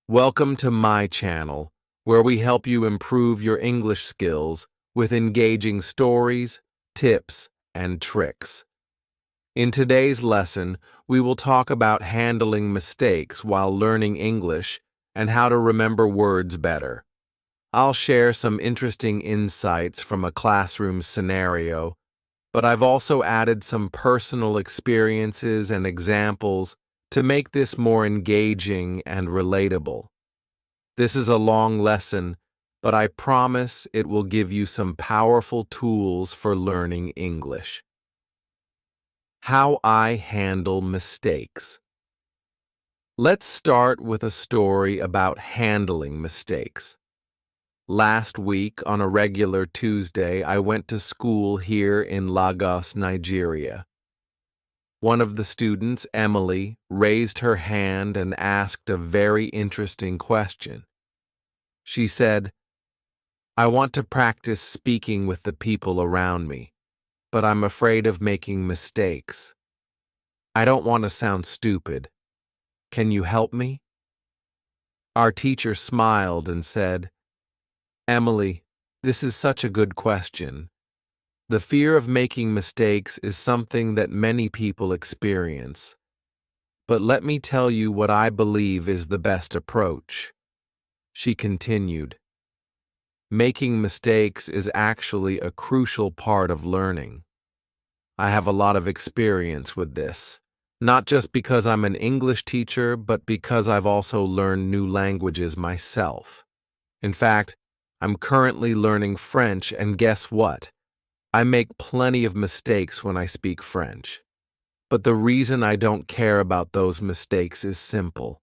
Welcome to my channel, where we help you improve your English skills with engaging stories, tips, and tricks. In today's lesson, we will talk about handling mistakes while learning English and how to remember words better. I'll share some interesting insights from a classroom scenario, but I've also added some personal experiences and examples to make this more engaging and relatable. This is a long lesson, but I promise it will give you some powerful tools for learning English. How I handle mistakes. Let's start with a story about handling mistakes. Last week, on a regular Tuesday, I went to school here in Lagos, Nigeria. One of the students, Emily, raised her hand and asked a very interesting question. She said, "I want to practice speaking with the people around me, but I'm afraid of making mistakes. I don't want to sound stupid. Can you help me?" Our teacher smiled and said, "Emily, this is such a good question. The fear of making mistakes is something that many people experience. But let me tell you what I believe is the best approach." She continued, "Making mistakes is actually a crucial part of learning. I have a lot of experience with this, not just because I'm an English teacher, but because I've also learned new languages myself. In fact, I'm currently learning French, and guess what? I make plenty of mistakes when I speak French. But the reason I don't care about those mistakes is simple.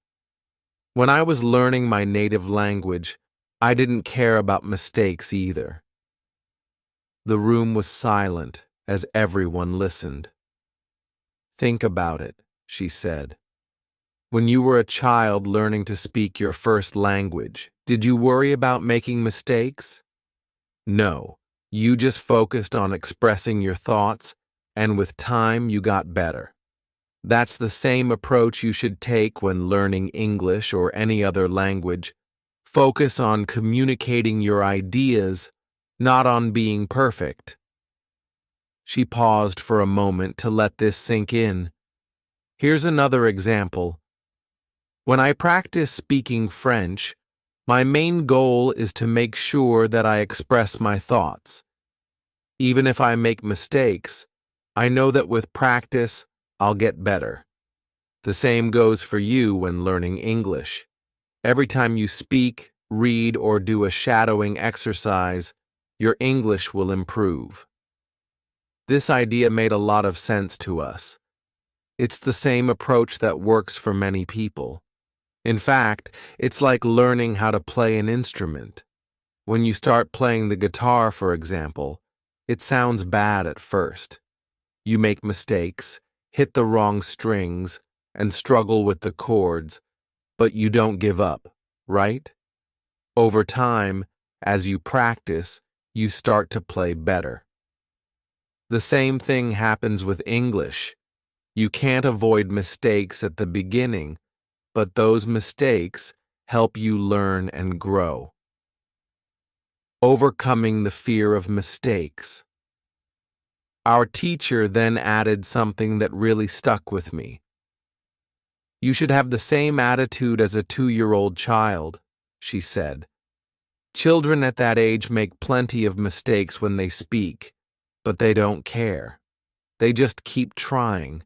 When I was learning my native language, I didn't care about mistakes either." The room was silent as everyone listened. "Think about it," she said. "When you were a child learning to speak your first language, did you worry about making mistakes? No, you just focused on expressing your thoughts, and with time you got better. That's the same approach you should take when learning English or any other language. Focus on communicating your ideas, not on being perfect." She paused for a moment to let this sink in. Here's another example. When I practice speaking French, my main goal is to make sure that I express my thoughts. Even if I make mistakes, I know that with practice, I'll get better. The same goes for you when learning English. Every time you speak, read, or do a shadowing exercise, your English will improve. This idea made a lot of sense to us. It's the same approach that works for many people. In fact, it's like learning how to play an instrument. When you start playing the guitar, for example, it sounds bad at first. You make mistakes, hit the wrong strings, and struggle with the chords, but you don't give up, right? Over time, as you practice, you start to play better. The same thing happens with English. You can't avoid mistakes at the beginning, but those mistakes help you learn and grow. Overcoming the fear of mistakes. Our teacher then added something that really stuck with me. "You should have the same attitude as a 2-year-old child," she said. "Children at that age make plenty of mistakes when they speak, but they don't care. They just keep trying.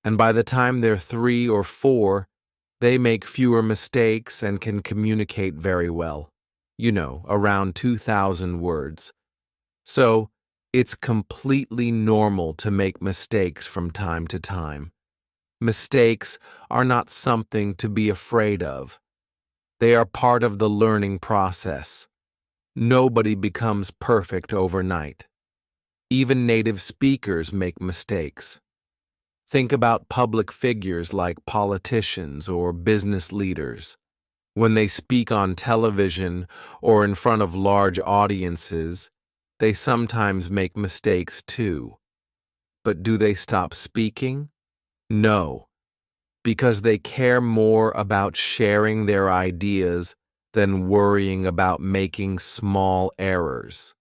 And by the time they're 3 or 4, they make fewer mistakes and can communicate very well. Around 2,000 words. So, it's completely normal to make mistakes from time to time. Mistakes are not something to be afraid of. They are part of the learning process. Nobody becomes perfect overnight. Even native speakers make mistakes. Think about public figures like politicians or business leaders. When they speak on television or in front of large audiences, they sometimes make mistakes too. But do they stop speaking? No. because they care more about sharing their ideas than worrying about making small errors.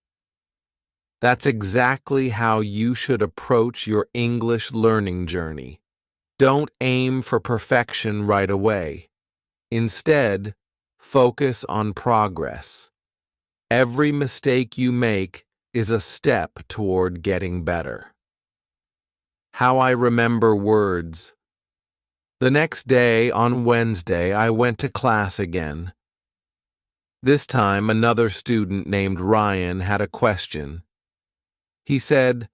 That's exactly how you should approach your English learning journey. Don't aim for perfection right away. Instead, focus on progress. Every mistake you make is a step toward getting better. How I remember words. The next day, on Wednesday, I went to class again. This time, another student named Ryan had a question. He said,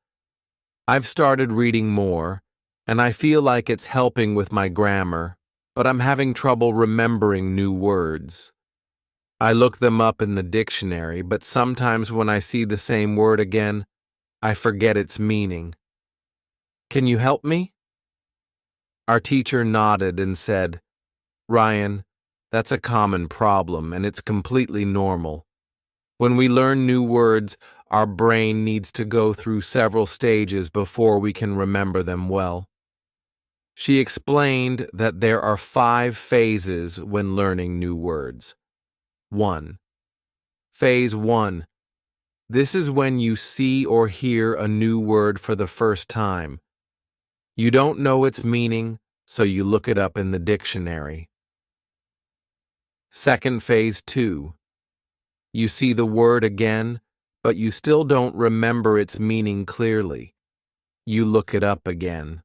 "I've started reading more, and I feel like it's helping with my grammar, but I'm having trouble remembering new words. I look them up in the dictionary, but sometimes when I see the same word again, I forget its meaning. Can you help me?" Our teacher nodded and said, "Ryan, that's a common problem, and it's completely normal. When we learn new words, our brain needs to go through several stages before we can remember them well." She explained that there are 5 phases when learning new words. 1. Phase 1. This is when you see or hear a new word for the first time. You don't know its meaning, so you look it up in the dictionary. Second phase 2. You see the word again, but you still don't remember its meaning clearly. You look it up again.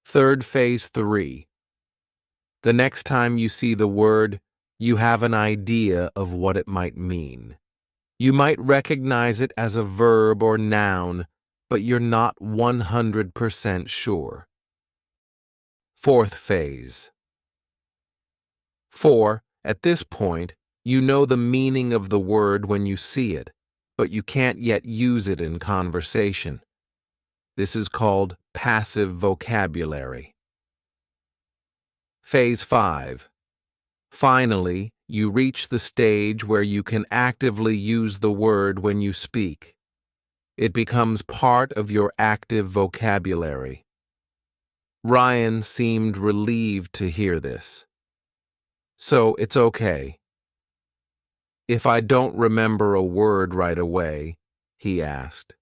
Third phase 3. The next time you see the word, you have an idea of what it might mean. You might recognize it as a verb or noun, but you're not 100% sure. Fourth phase. 4. At this point, you know the meaning of the word when you see it, but you can't yet use it in conversation. This is called passive vocabulary. Phase 5. Finally, you reach the stage where you can actively use the word when you speak. It becomes part of your active vocabulary. Ryan seemed relieved to hear this. "So it's okay. If I don't remember a word right away?" he asked.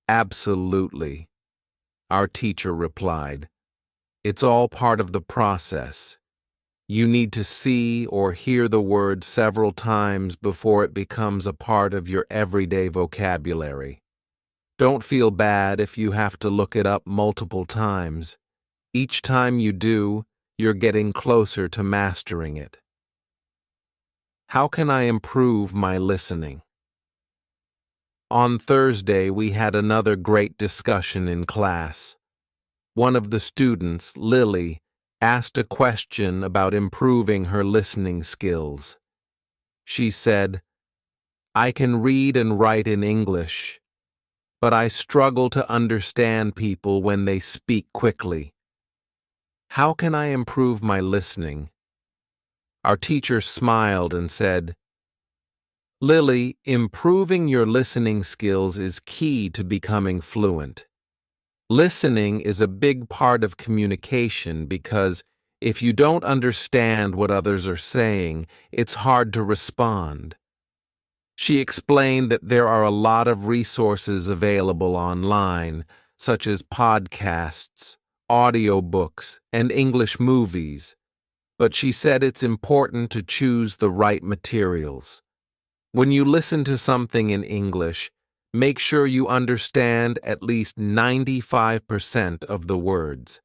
"Absolutely," our teacher replied. "It's all part of the process. You need to see or hear the word several times before it becomes a part of your everyday vocabulary. Don't feel bad if you have to look it up multiple times. Each time you do, you're getting closer to mastering it." How can I improve my listening? On Thursday, we had another great discussion in class. One of the students, Lily, asked a question about improving her listening skills. She said, "I can read and write in English, but I struggle to understand people when they speak quickly. How can I improve my listening?" Our teacher smiled and said, "Lily, improving your listening skills is key to becoming fluent. Listening is a big part of communication because if you don't understand what others are saying, it's hard to respond." She explained that there are a lot of resources available online, such as podcasts, audiobooks, and English movies, but she said it's important to choose the right materials. When you listen to something in English, make sure you understand at least 95% of the words.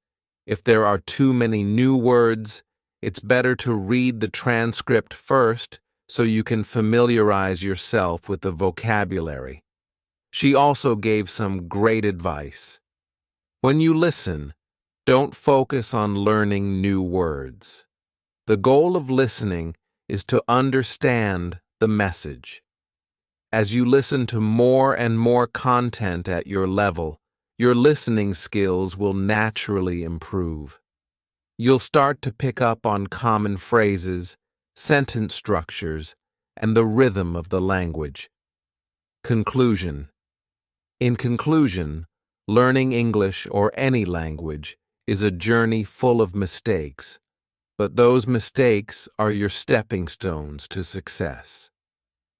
If there are too many new words, it's better to read the transcript first so you can familiarize yourself with the vocabulary. She also gave some great advice. When you listen, don't focus on learning new words. The goal of listening is to understand the message. As you listen to more and more content at your level, your listening skills will naturally improve. You'll start to pick up on common phrases, sentence structures, and the rhythm of the language. Conclusion. In conclusion, learning English or any language is a journey full of mistakes, but those mistakes are your stepping stones to success.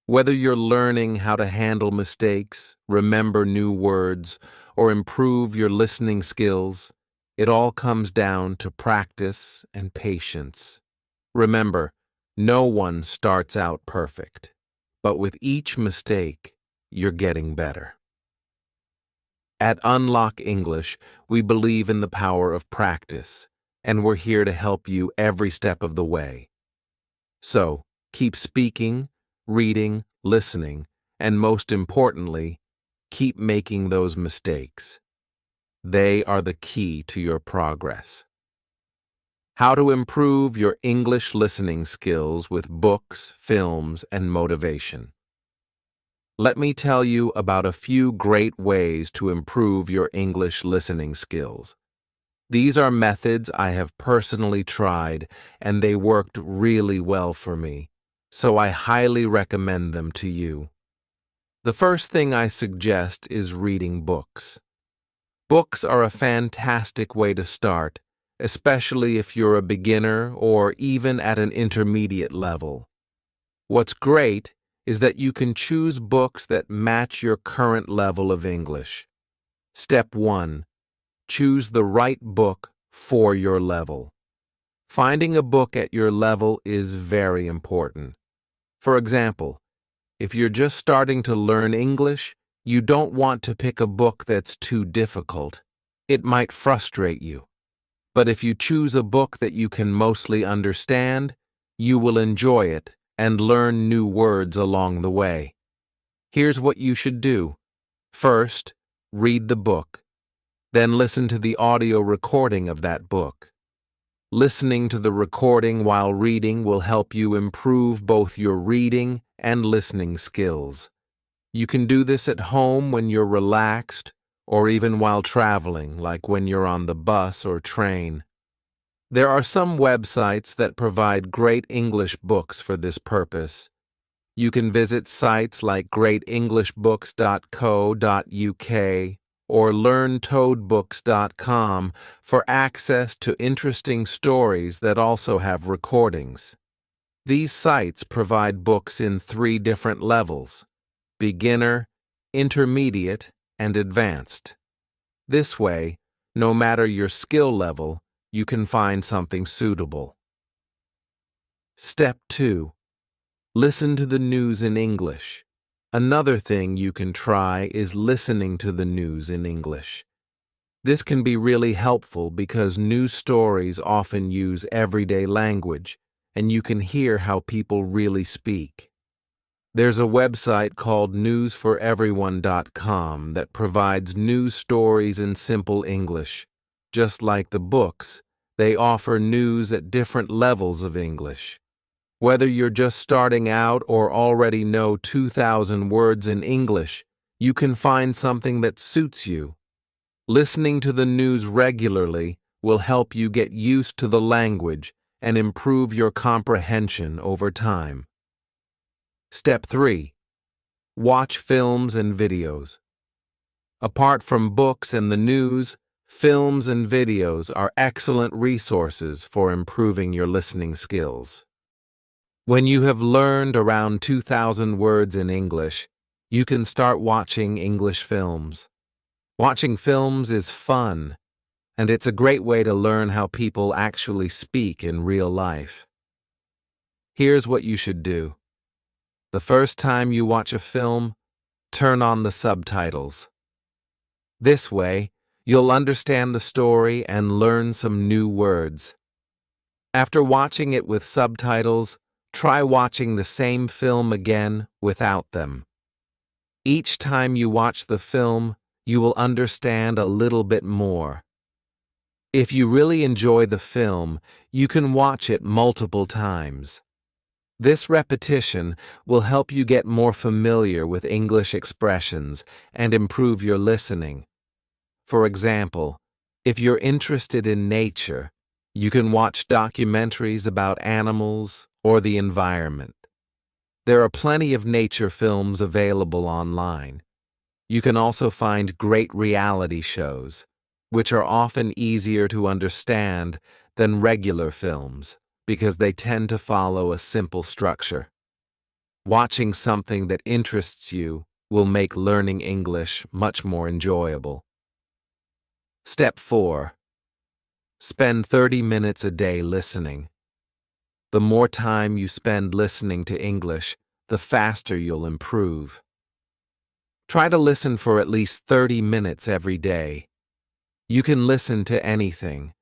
Whether you're learning how to handle mistakes, remember new words, or improve your listening skills, it all comes down to practice and patience. Remember, no one starts out perfect, but with each mistake, you're getting better. At Unlock English, we believe in the power of practice, and we're here to help you every step of the way. So, keep speaking, reading, listening, and most importantly, keep making those mistakes. They are the key to your progress. How to improve your English listening skills with books, films, and motivation. Let me tell you about a few great ways to improve your English listening skills. These are methods I have personally tried, and they worked really well for me, so I highly recommend them to you. The first thing I suggest is reading books. Books are a fantastic way to start, especially if you're a beginner or even at an intermediate level. What's great is that you can choose books that match your current level of English. Step 1. Choose the right book for your level. Finding a book at your level is very important. For example, if you're just starting to learn English, you don't want to pick a book that's too difficult. It might frustrate you. But if you choose a book that you can mostly understand, you will enjoy it and learn new words along the way. Here's what you should do. First, read the book. Then listen to the audio recording of that book. Listening to the recording while reading will help you improve both your reading and listening skills. You can do this at home when you're relaxed, or even while traveling, like when you're on the bus or train. There are some websites that provide great English books for this purpose. You can visit sites like greatenglishbooks.co.uk or learntoadbooks.com for access to interesting stories that also have recordings. These sites provide books in 3 different levels: beginner, intermediate, and advanced. This way, no matter your skill level, you can find something suitable. Step 2. Listen to the news in English. Another thing you can try is listening to the news in English. This can be really helpful because news stories often use everyday language, and you can hear how people really speak. There's a website called newsforeveryone.com that provides news stories in simple English. Just like the books, they offer news at different levels of English. Whether you're just starting out or already know 2,000 words in English, you can find something that suits you. Listening to the news regularly will help you get used to the language and improve your comprehension over time. Step 3. Watch films and videos. Apart from books and the news, films and videos are excellent resources for improving your listening skills. When you have learned around 2,000 words in English, you can start watching English films. Watching films is fun, and it's a great way to learn how people actually speak in real life. Here's what you should do. The first time you watch a film, turn on the subtitles. This way, you'll understand the story and learn some new words. After watching it with subtitles, try watching the same film again without them. Each time you watch the film, you will understand a little bit more. If you really enjoy the film, you can watch it multiple times. This repetition will help you get more familiar with English expressions and improve your listening. For example, if you're interested in nature, you can watch documentaries about animals or the environment. There are plenty of nature films available online. You can also find great reality shows. which are often easier to understand than regular films because they tend to follow a simple structure. Watching something that interests you will make learning English much more enjoyable. Step 4. Spend 30 minutes a day listening. The more time you spend listening to English, the faster you'll improve. Try to listen for at least 30 minutes every day. You can listen to anything: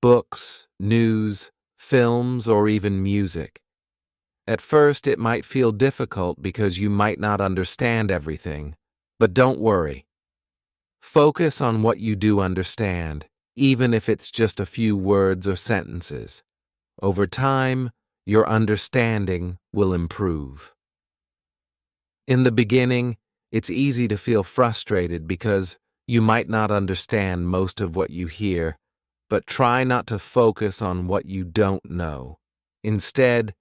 books, news, films, or even music. At first, it might feel difficult because you might not understand everything, but don't worry. Focus on what you do understand, even if it's just a few words or sentences. Over time, your understanding will improve. In the beginning, it's easy to feel frustrated because you might not understand most of what you hear, but try not to focus on what you don't know. Instead,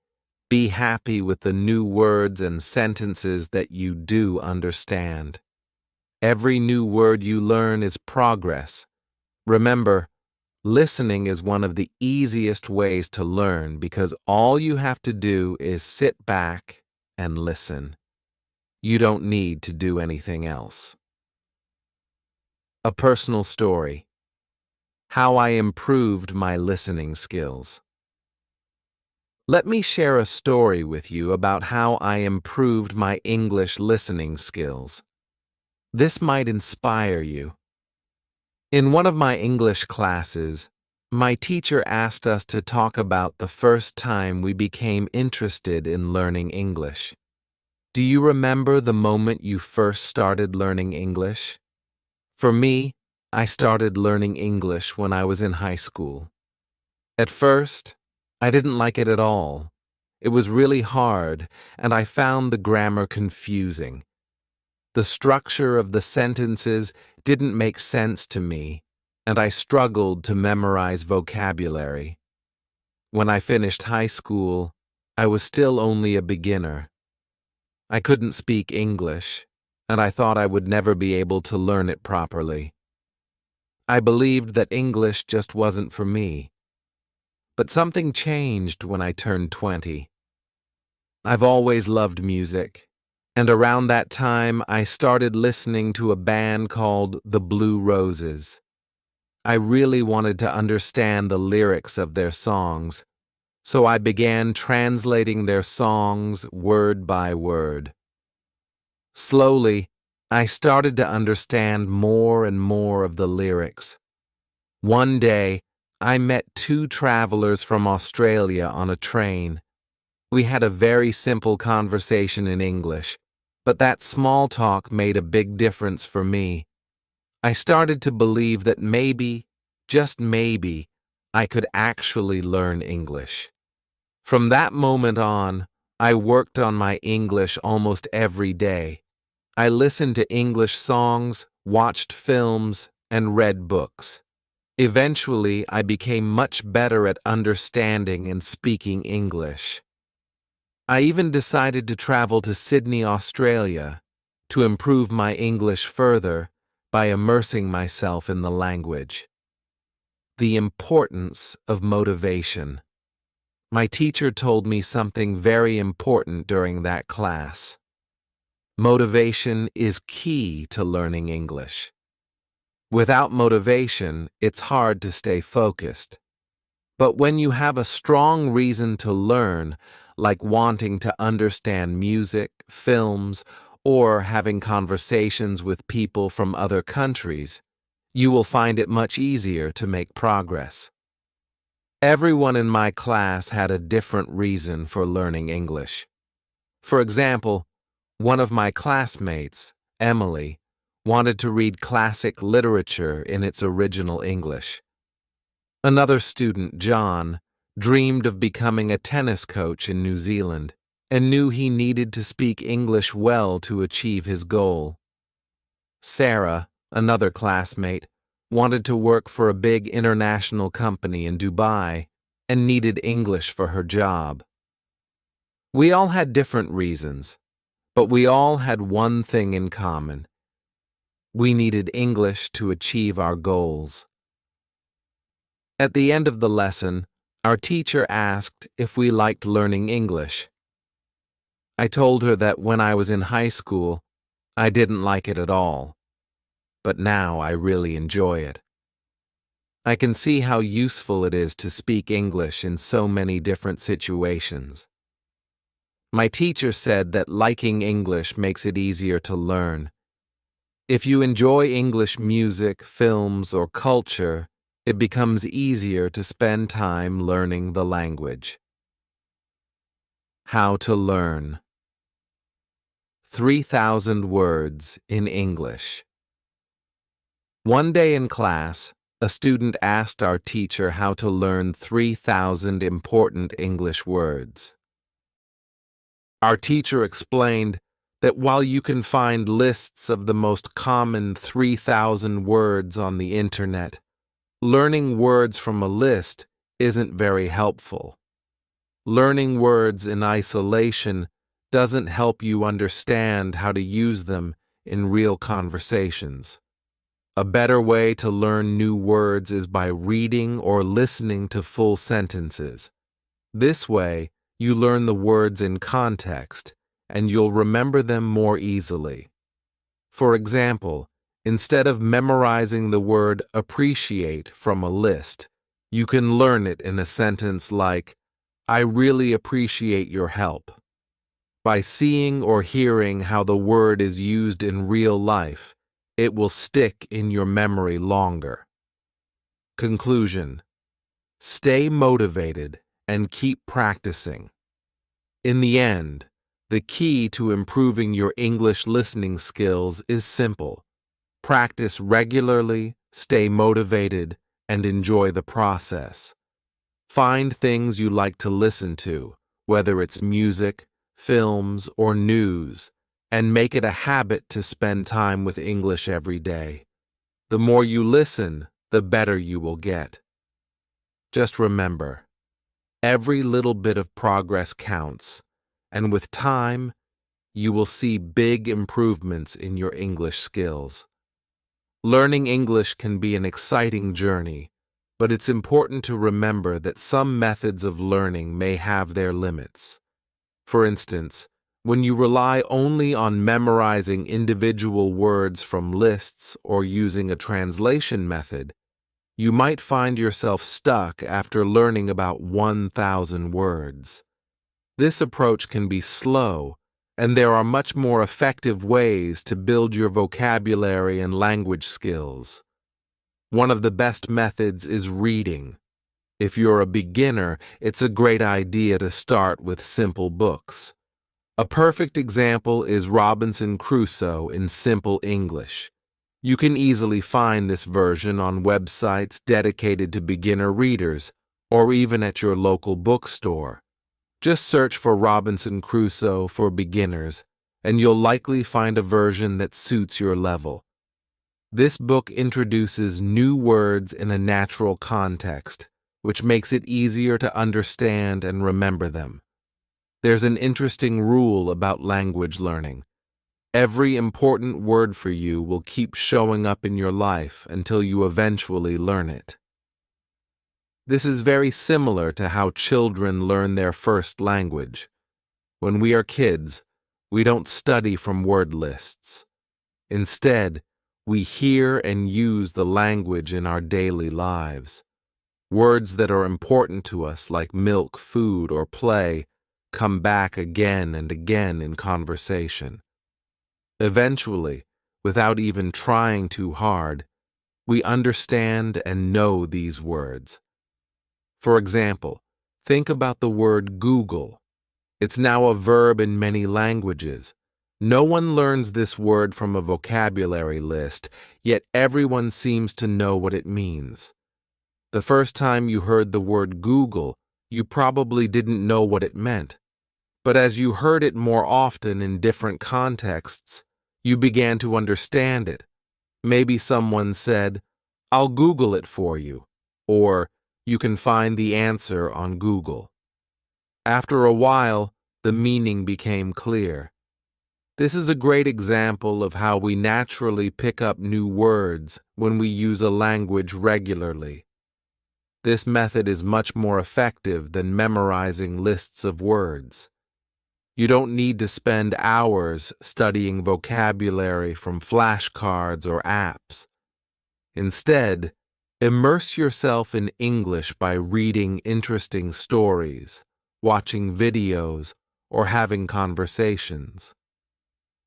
be happy with the new words and sentences that you do understand. Every new word you learn is progress. Remember, listening is one of the easiest ways to learn because all you have to do is sit back and listen. You don't need to do anything else. A personal story. How I improved my listening skills. Let me share a story with you about how I improved my English listening skills. This might inspire you. In one of my English classes, my teacher asked us to talk about the first time we became interested in learning English. Do you remember the moment you first started learning English? For me, I started learning English when I was in high school. At first, I didn't like it at all. It was really hard, and I found the grammar confusing. The structure of the sentences didn't make sense to me, and I struggled to memorize vocabulary. When I finished high school, I was still only a beginner. I couldn't speak English, and I thought I would never be able to learn it properly. I believed that English just wasn't for me. But something changed when I turned 20. I've always loved music, and around that time I started listening to a band called the Blue Roses. I really wanted to understand the lyrics of their songs, so I began translating their songs word by word. Slowly, I started to understand more and more of the lyrics. One day, I met two travelers from Australia on a train. We had a very simple conversation in English, but that small talk made a big difference for me. I started to believe that maybe, just maybe, I could actually learn English. From that moment on, I worked on my English almost every day. I listened to English songs, watched films, and read books. Eventually, I became much better at understanding and speaking English. I even decided to travel to Sydney, Australia, to improve my English further by immersing myself in the language. The importance of motivation. My teacher told me something very important during that class. Motivation is key to learning English. Without motivation, it's hard to stay focused. But when you have a strong reason to learn, like wanting to understand music, films, or having conversations with people from other countries, you will find it much easier to make progress. Everyone in my class had a different reason for learning English. For example, one of my classmates, Emily, wanted to read classic literature in its original English. Another student, John, dreamed of becoming a tennis coach in New Zealand and knew he needed to speak English well to achieve his goal. Sarah, another classmate, wanted to work for a big international company in Dubai and needed English for her job. We all had different reasons, but we all had one thing in common. We needed English to achieve our goals. At the end of the lesson, our teacher asked if we liked learning English. I told her that when I was in high school, I didn't like it at all, but now I really enjoy it. I can see how useful it is to speak English in so many different situations. My teacher said that liking English makes it easier to learn. If you enjoy English music, films, or culture, it becomes easier to spend time learning the language. How to learn. 3,000 words in English. One day in class, a student asked our teacher how to learn 3,000 important English words. Our teacher explained that while you can find lists of the most common 3,000 words on the internet, learning words from a list isn't very helpful. Learning words in isolation doesn't help you understand how to use them in real conversations. A better way to learn new words is by reading or listening to full sentences. This way, you learn the words in context, and you'll remember them more easily. For example, instead of memorizing the word appreciate from a list, you can learn it in a sentence like, I really appreciate your help. By seeing or hearing how the word is used in real life, it will stick in your memory longer. Conclusion. Stay motivated and keep practicing. In the end, the key to improving your English listening skills is simple. Practice regularly, stay motivated, and enjoy the process. Find things you like to listen to, whether it's music, films, or news, and make it a habit to spend time with English every day. The more you listen, the better you will get. Just remember, every little bit of progress counts, and with time, you will see big improvements in your English skills. Learning English can be an exciting journey, but it's important to remember that some methods of learning may have their limits. For instance, when you rely only on memorizing individual words from lists or using a translation method, you might find yourself stuck after learning about 1,000 words. This approach can be slow, and there are much more effective ways to build your vocabulary and language skills. One of the best methods is reading. If you're a beginner, it's a great idea to start with simple books. A perfect example is Robinson Crusoe in Simple English. You can easily find this version on websites dedicated to beginner readers, or even at your local bookstore. Just search for Robinson Crusoe for beginners, and you'll likely find a version that suits your level. This book introduces new words in a natural context, which makes it easier to understand and remember them. There's an interesting rule about language learning. Every important word for you will keep showing up in your life until you eventually learn it. This is very similar to how children learn their first language. When we are kids, we don't study from word lists. Instead, we hear and use the language in our daily lives. Words that are important to us, like milk, food, or play, come back again and again in conversation. Eventually, without even trying too hard, we understand and know these words. For example, think about the word Google. It's now a verb in many languages. No one learns this word from a vocabulary list, yet everyone seems to know what it means. The first time you heard the word Google, you probably didn't know what it meant. But as you heard it more often in different contexts, you began to understand it. Maybe someone said, "I'll Google it for you," or "You can find the answer on Google." After a while, the meaning became clear. This is a great example of how we naturally pick up new words when we use a language regularly. This method is much more effective than memorizing lists of words. You don't need to spend hours studying vocabulary from flashcards or apps. Instead, immerse yourself in English by reading interesting stories, watching videos, or having conversations.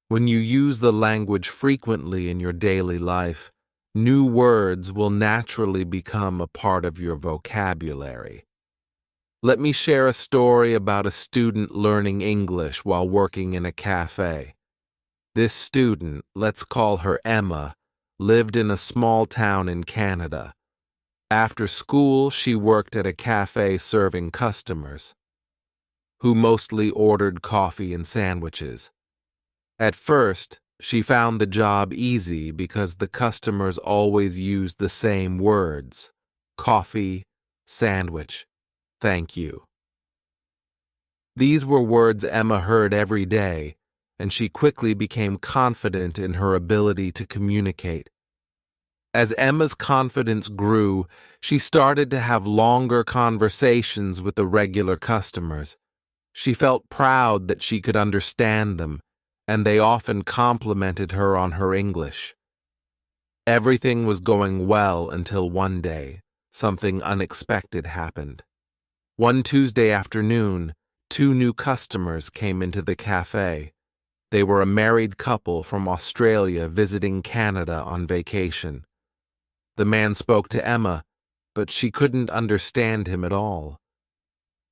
When you use the language frequently in your daily life, new words will naturally become a part of your vocabulary. Let me share a story about a student learning English while working in a cafe. This student, let's call her Emma, lived in a small town in Canada. After school, she worked at a cafe serving customers, who mostly ordered coffee and sandwiches. At first, she found the job easy because the customers always used the same words: coffee, sandwich, thank you. These were words Emma heard every day, and she quickly became confident in her ability to communicate. As Emma's confidence grew, she started to have longer conversations with the regular customers. She felt proud that she could understand them, and they often complimented her on her English. Everything was going well until one day, something unexpected happened. One Tuesday afternoon, 2 new customers came into the cafe. They were a married couple from Australia visiting Canada on vacation. The man spoke to Emma, but she couldn't understand him at all.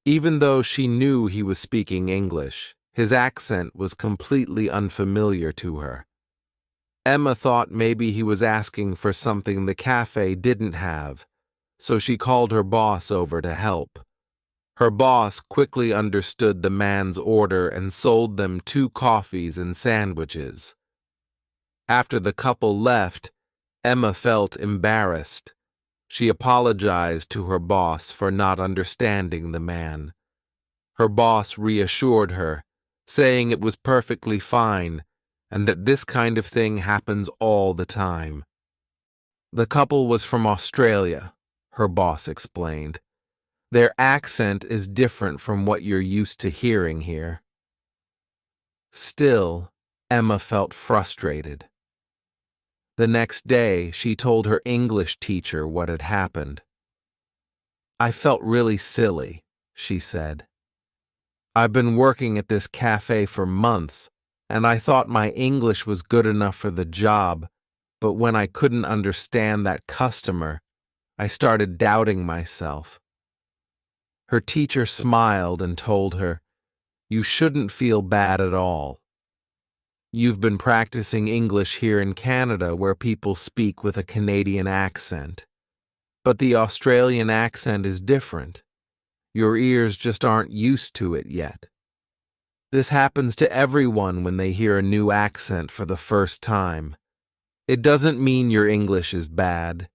Even though she knew he was speaking English, his accent was completely unfamiliar to her. Emma thought maybe he was asking for something the cafe didn't have, so she called her boss over to help. Her boss quickly understood the man's order and sold them 2 coffees and sandwiches. After the couple left, Emma felt embarrassed. She apologized to her boss for not understanding the man. Her boss reassured her, saying it was perfectly fine and that this kind of thing happens all the time. The couple was from Australia, her boss explained. Their accent is different from what you're used to hearing here. Still, Emma felt frustrated. The next day, she told her English teacher what had happened. "I felt really silly," she said. "I've been working at this cafe for months, and I thought my English was good enough for the job, but when I couldn't understand that customer, I started doubting myself." Her teacher smiled and told her, "You shouldn't feel bad at all. You've been practicing English here in Canada where people speak with a Canadian accent. But the Australian accent is different. Your ears just aren't used to it yet. This happens to everyone when they hear a new accent for the first time. It doesn't mean your English is bad.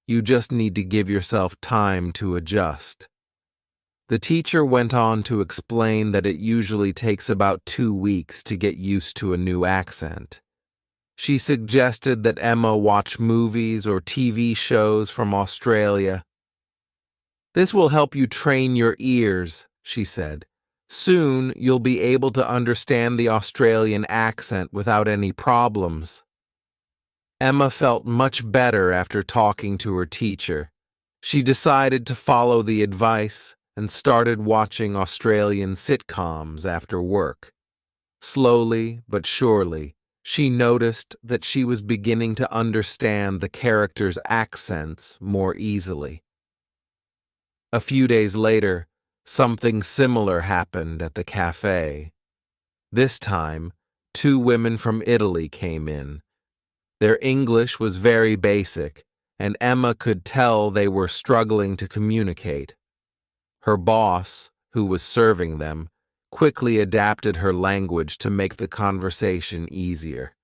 You just need to give yourself time to adjust." The teacher went on to explain that it usually takes about 2 weeks to get used to a new accent. She suggested that Emma watch movies or TV shows from Australia. "This will help you train your ears," she said. "Soon you'll be able to understand the Australian accent without any problems." Emma felt much better after talking to her teacher. She decided to follow the advice and started watching Australian sitcoms after work. Slowly but surely, she noticed that she was beginning to understand the characters' accents more easily. A few days later, something similar happened at the cafe. This time, 2 women from Italy came in. Their English was very basic, and Emma could tell they were struggling to communicate. Her boss, who was serving them, quickly adapted her language to make the conversation easier.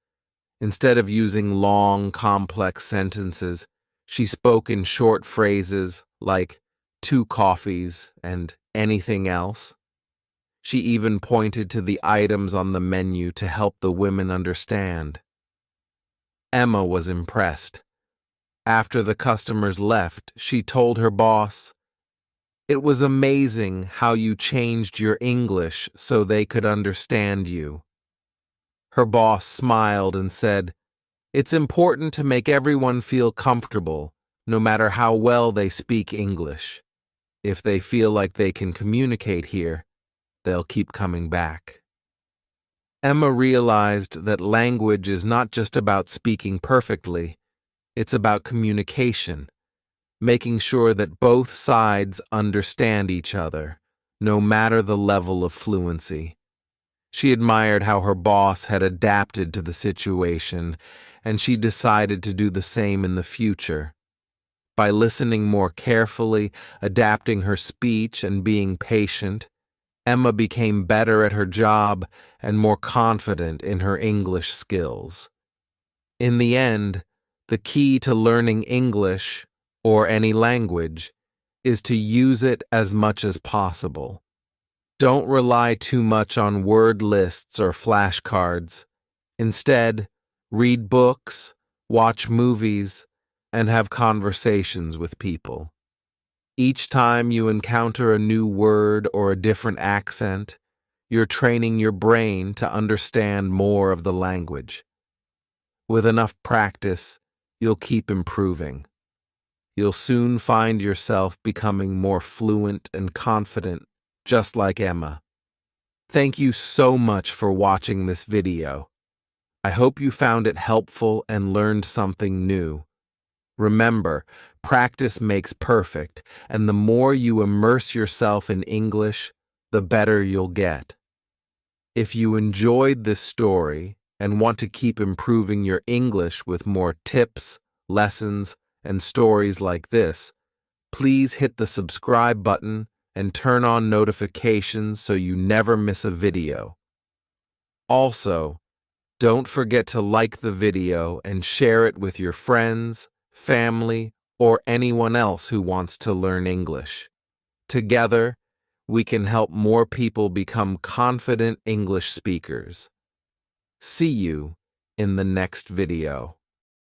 Instead of using long, complex sentences, she spoke in short phrases like 2 coffees and anything else. She even pointed to the items on the menu to help the women understand. Emma was impressed. After the customers left, she told her boss, "It was amazing how you changed your English so they could understand you." Her boss smiled and said, "It's important to make everyone feel comfortable, no matter how well they speak English. If they feel like they can communicate here, they'll keep coming back." Emma realized that language is not just about speaking perfectly, it's about communication, making sure that both sides understand each other, no matter the level of fluency. She admired how her boss had adapted to the situation, and she decided to do the same in the future. By listening more carefully, adapting her speech, and being patient, Emma became better at her job and more confident in her English skills. In the end, the key to learning English, or any language, is to use it as much as possible. Don't rely too much on word lists or flashcards. Instead, read books, watch movies, and have conversations with people. Each time you encounter a new word or a different accent, you're training your brain to understand more of the language. With enough practice, you'll keep improving. You'll soon find yourself becoming more fluent and confident, just like Emma. Thank you so much for watching this video. I hope you found it helpful and learned something new. Remember, practice makes perfect, and the more you immerse yourself in English, the better you'll get. If you enjoyed this story and want to keep improving your English with more tips, lessons, and stories like this, please hit the subscribe button and turn on notifications so you never miss a video. Also, don't forget to like the video and share it with your friends, family, or anyone else who wants to learn English. Together, we can help more people become confident English speakers. See you in the next video.